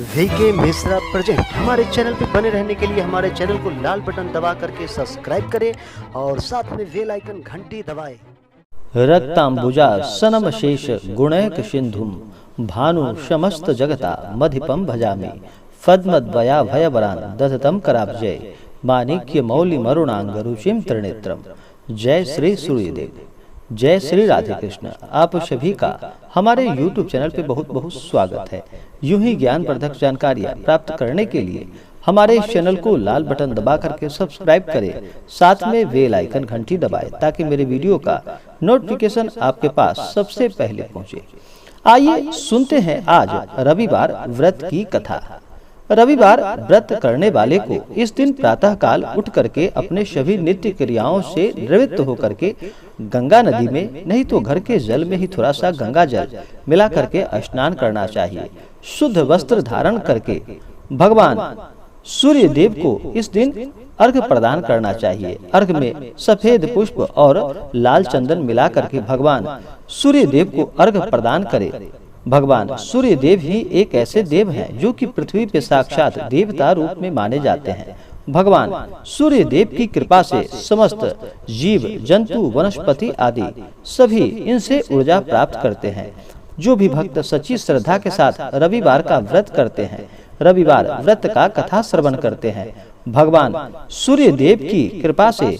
VK Mishra present. हमारे channel पर बने रहने के लिए हमारे चैनल को लाल बटन दबा करके सब्सक्राइब करें और साथ में बेल आइकन घंटी दबाएं। रक्तांबुजा सनम शेष गुणैक सिंधुम भानु समस्त जगता मधिपम भजामि पद्मद्वया भयवरान दधतम कराब्जय माणिक्य मौलि मरुणांग रुचिम त्रिनेत्रम। जय श्री सूर्यदेव, जय श्री राधे कृष्ण। आप सभी का हमारे YouTube चैनल पे बहुत बहुत स्वागत है। यूं ही ज्ञानवर्धक जानकारियां प्राप्त करने के लिए हमारे इस चैनल को लाल बटन दबा करके सब्सक्राइब करें, साथ में बेल आइकन घंटी दबाएं ताकि मेरे वीडियो का नोटिफिकेशन आपके पास सबसे पहले पहुंचे। आइए सुनते हैं आज रविवार व्रत की कथा। रविवार व्रत करने वाले को इस दिन प्रातः काल उठ करके अपने सभी नित्य क्रियाओं से निवृत्त होकर के गंगा नदी में, नहीं तो घर के जल में ही थोड़ा सा गंगा जल मिला करके स्नान करना चाहिए। शुद्ध वस्त्र धारण करके भगवान सूर्य देव को इस दिन अर्घ्य प्रदान करना चाहिए। अर्घ्य में सफेद पुष्प और लाल चंदन मिला करके भगवान सूर्य देव को अर्घ्य प्रदान करे। भगवान सूर्य देव ही एक ऐसे देव हैं जो कि पृथ्वी पे साक्षात देवता रूप में माने जाते हैं। भगवान सूर्य देव की कृपा से समस्त जीव जंतु वनस्पति आदि सभी इनसे ऊर्जा प्राप्त करते हैं। जो भी भक्त सच्ची श्रद्धा के साथ रविवार का व्रत करते हैं, रविवार व्रत का कथा श्रवण करते हैं, भगवान सूर्य देव की कृपा से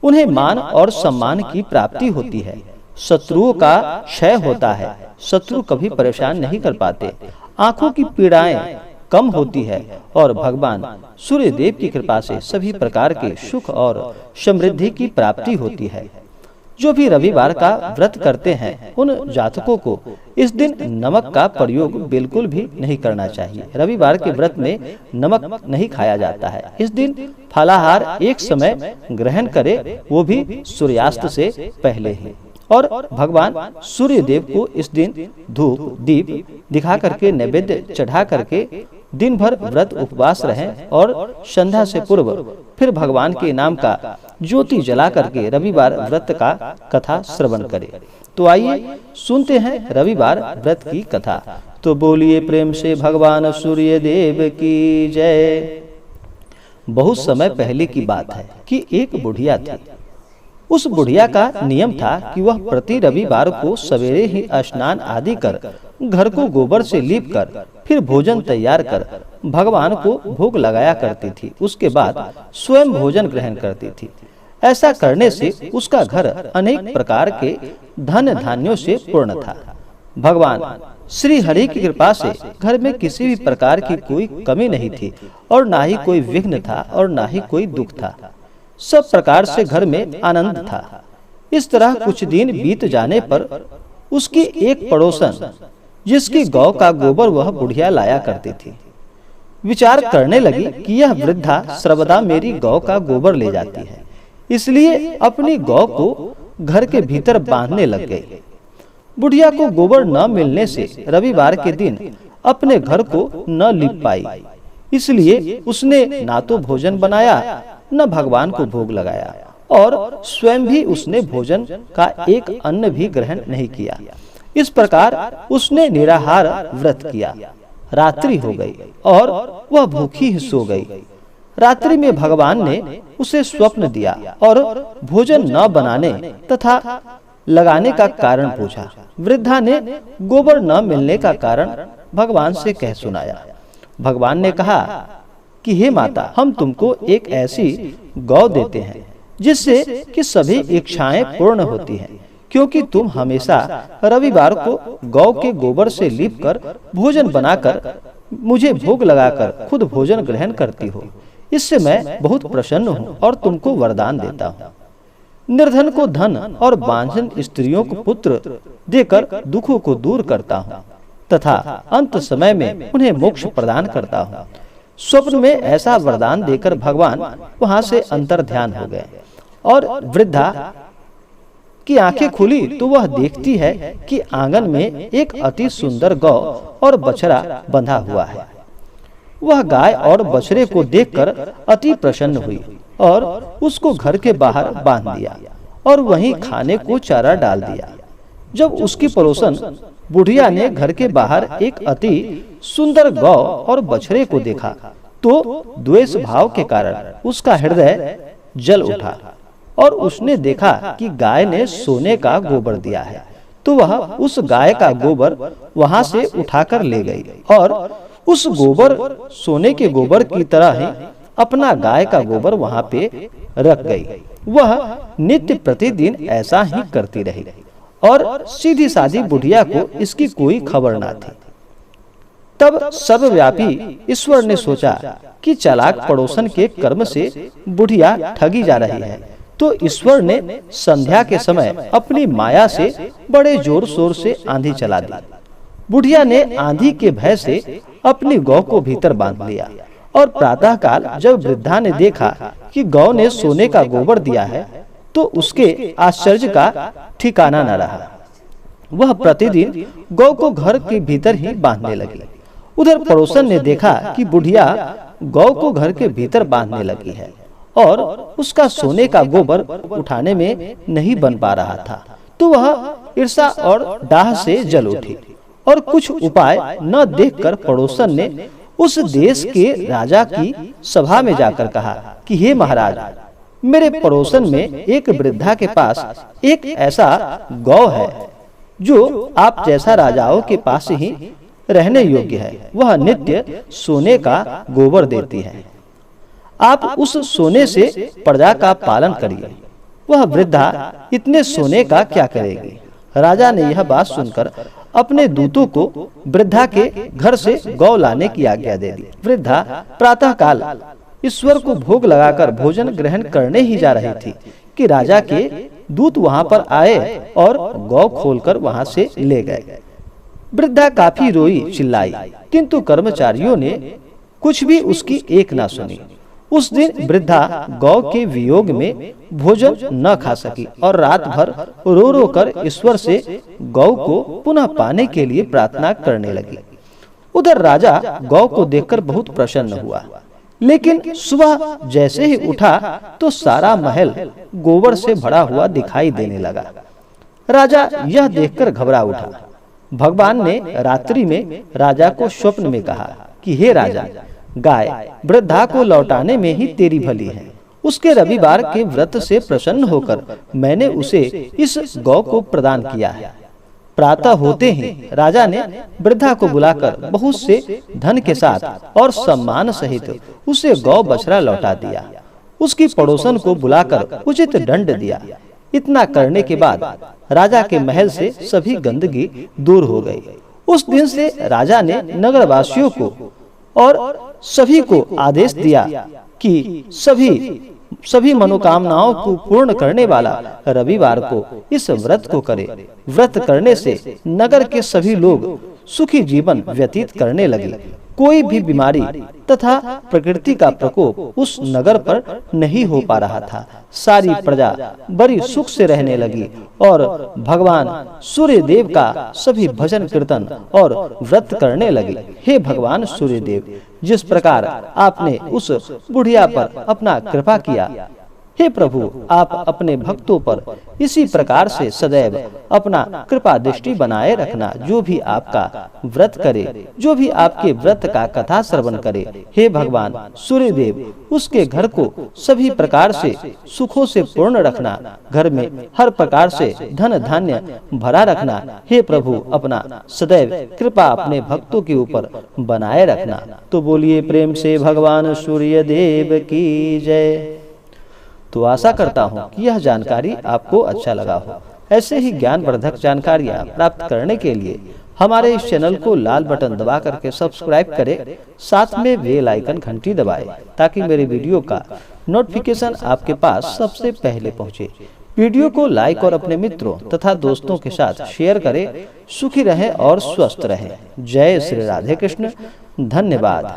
उन्हें मान और सम्मान की प्राप्ति होती है। शत्रुओं का क्षय होता है, शत्रु कभी परेशान नहीं कर पाते, आंखों की पीड़ाएं कम होती है और भगवान सूर्य देव की कृपा से सभी प्रकार के सुख और समृद्धि की प्राप्ति होती है। जो भी रविवार का व्रत करते हैं उन जातकों को इस दिन नमक का प्रयोग बिल्कुल भी नहीं करना चाहिए। रविवार के व्रत में नमक नहीं खाया जाता है। इस दिन फलाहार एक समय ग्रहण करे, वो भी सूर्यास्त से पहले ही। और भगवान सूर्य देव को इस दिन धूप दीप दिखा करके नैवेद्य चढ़ा करके दिन भर व्रत उपवास रहें और संध्या से पूर्व फिर भगवान के नाम का ज्योति जला करके रविवार व्रत का कथा श्रवण करें। तो आइए सुनते हैं रविवार व्रत की कथा। तो बोलिए प्रेम से भगवान सूर्य देव की जय। बहुत समय पहले की बात है कि एक बुढ़िया थी। उस बुढ़िया का नियम था कि वह प्रति रविवार को सवेरे ही स्नान आदि कर घर को गोबर से लीप कर फिर भोजन तैयार कर भगवान को भोग लगाया करती थी। उसके बाद स्वयं भोजन ग्रहण करती थी। ऐसा करने से उसका घर अनेक प्रकार के धन धान्यों से पूर्ण था। भगवान श्री हरि की कृपा से घर में किसी भी प्रकार की कोई कमी नहीं थी और ना ही कोई विघ्न था और ना ही कोई दुख था। सब प्रकार से घर में आनंद था। इस तरह कुछ दिन बीत जाने पर उसकी एक पड़ोसन, जिसकी गौ का गोबर वह बुढ़िया लाया करती थी, विचार करने लगी कि यह वृद्धा सर्वदा मेरी गौ का गोबर ले जाती है, इसलिए अपनी गौ को घर के भीतर बांधने लग गई। बुढ़िया को गोबर न मिलने से रविवार के दिन अपने घर को न लीप पाई, इसलिए उसने ना तो भोजन बनाया न भगवान को भोग लगाया और स्वयं भी उसने भोजन का एक अन्न भी ग्रहण नहीं किया। इस प्रकार उसने निराहार व्रत किया। रात्रि हो गई और वह भूखी ही सो गई। रात्रि में भगवान ने उसे स्वप्न दिया और भोजन न बनाने तथा लगाने का कारण पूछा। वृद्धा ने गोबर न मिलने का कारण भगवान से कह सुनाया। भगवान ने कहा कि हे माता, हम तुमको एक ऐसी गौ देते हैं जिससे कि सभी इच्छाएं पूर्ण होती हैं, क्योंकि तुम हमेशा रविवार को गौ के गोबर से लीपकर भोजन बनाकर मुझे भोग लगाकर खुद भोजन ग्रहण करती हो। इससे मैं बहुत प्रसन्न हूँ और तुमको वरदान देता हूँ। निर्धन को धन और बांझन स्त्रियों को पुत्र देकर दुखों को दूर करता हूँ तथा अंत समय में उन्हें मोक्ष प्रदान करता हूँ। स्वप्न में ऐसा वरदान देकर भगवान वहां से अंतर ध्यान हो गए और वृद्धा की आंखें खुली तो वह देखती है कि आंगन में एक अति सुंदर गौ और बछड़ा बंधा हुआ है। वह गाय और बछड़े को देखकर अति प्रसन्न हुई और उसको घर के बाहर बांध दिया और वहीं खाने को चारा डाल दिया। जब उसकी पड़ोसन बुढ़िया ने घर के बाहर एक अति सुंदर गौ और बछड़े को देखा तो द्वेष भाव के कारण उसका हृदय जल उठा और उसने देखा कि गाय ने सोने का गोबर दिया है, तो वह उस गाय का गोबर वहां से उठाकर ले गई और उस गोबर सोने के गोबर की तरह ही अपना गाय का गोबर वहां पे रख गई। वह नित्य प्रतिदिन ऐसा ही करती रही और सीधी सादी बुढ़िया को इसकी कोई खबर ना थी। तब सर्वव्यापी ईश्वर ने सोचा कि चालाक पड़ोसन के कर्म से बुढ़िया ठगी जा रही है, तो ईश्वर ने संध्या के समय अपनी माया से बड़े जोर शोर से आंधी चला दी। बुढ़िया ने आंधी के भय से अपनी गौ को भीतर बांध लिया और प्रातः काल जब वृद्धा ने देखा कि गौ ने सोने का गोबर दिया है तो उसके आश्चर्य का ठिकाना न रहा। वह प्रतिदिन गौ को घर के भीतर ही बांधने लगी। उधर पड़ोसन ने देखा कि बुढ़िया गौ को घर के भीतर बांधने लगी है और उसका सोने का गोबर उठाने में नहीं बन पा रहा था, तो वह ईर्ष्या और डाह से जल उठी और कुछ उपाय न देखकर पड़ोसन ने उस देश के राजा की सभा में जाकर कहा कि हे महाराज, मेरे पड़ोसन में एक वृद्धा के पास एक ऐसा गौ है जो आप जैसा राजाओं के पास ही रहने योग्य है। वह नित्य सोने का गोबर देती है। आप उस सोने से प्रजा का पालन करिए। वह वृद्धा इतने सोने का क्या करेगी? राजा ने यह बात सुनकर अपने दूतों को वृद्धा के घर से गौ लाने की आज्ञा दे दी। वृद्धा प्रातः काल ईश्वर को भोग लगाकर भोजन ग्रहण करने ही जा रही थी कि राजा के दूत वहां पर आए और गौ खोलकर वहां से ले गए। वृद्धा काफी रोई चिल्लाई, किंतु कर्मचारियों ने कुछ भी उसकी एक ना सुनी। उस दिन वृद्धा गौ के वियोग में भोजन न खा सकी और रात भर रो रो कर ईश्वर से गौ को पुनः पाने के लिए प्रार्थना करने लगी। उधर राजा गौ को देखकर बहुत प्रसन्न हुआ, लेकिन सुबह जैसे ही उठा तो सारा महल गोबर से भरा हुआ दिखाई देने लगा। राजा यह देखकर घबरा उठा। भगवान ने रात्रि में राजा को स्वप्न में कहा कि हे राजा, गाय वृद्धा को लौटाने में ही तेरी भली है। उसके रविवार के व्रत से प्रसन्न होकर मैंने उसे इस गौ को प्रदान किया है। प्रातः होते ही राजा ने वृद्धा को बुलाकर बहुत से धन के साथ और सम्मान सहित उसे गौ बछड़ा लौटा दिया। उसकी पड़ोसन को बुलाकर उचित दंड दिया। इतना करने के बाद राजा के महल से सभी गंदगी दूर हो गई। उस दिन से राजा ने नगरवासियों को और सभी को आदेश दिया कि सभी मनोकामनाओं को पूर्ण करने वाला रविवार को इस व्रत को करे। व्रत करने से नगर के सभी लोग सुखी जीवन व्यतीत करने लगे। कोई भी बीमारी तथा प्रकृति का प्रकोप उस नगर पर नहीं हो पा रहा था। सारी प्रजा बड़ी सुख से रहने लगी और भगवान सूर्य देव का सभी भजन कीर्तन और व्रत करने लगे। हे भगवान सूर्य देव, जिस प्रकार आपने उस बुढ़िया पर अपना कृपा किया, हे प्रभु, आप अपने भक्तों पर इसी प्रकार से सदैव अपना कृपा दृष्टि बनाए रखना। जो भी आपका व्रत करे, जो भी आपके व्रत का कथा श्रवण करे, हे भगवान सूर्य देव, उसके घर को सभी प्रकार से सुखों से पूर्ण रखना। घर में हर प्रकार से धन धान्य भरा रखना। हे प्रभु, अपना सदैव कृपा अपने भक्तों के ऊपर बनाए रखना। तो बोलिए प्रेम से भगवान सूर्य देव की जय। तो आशा करता हूँ कि यह जानकारी आपको अच्छा लगा हो। ऐसे ही ज्ञानवर्धक जानकारियाँ प्राप्त करने के लिए हमारे इस चैनल को लाल बटन दबा करके सब्सक्राइब करें, साथ में बेल आइकन घंटी दबाएं ताकि मेरे वीडियो का नोटिफिकेशन आपके पास सबसे पहले पहुँचे। वीडियो को लाइक और अपने मित्रों तथा दोस्तों के साथ शेयर करें। सुखी रहें और स्वस्थ रहें। जय श्री राधे कृष्ण। धन्यवाद।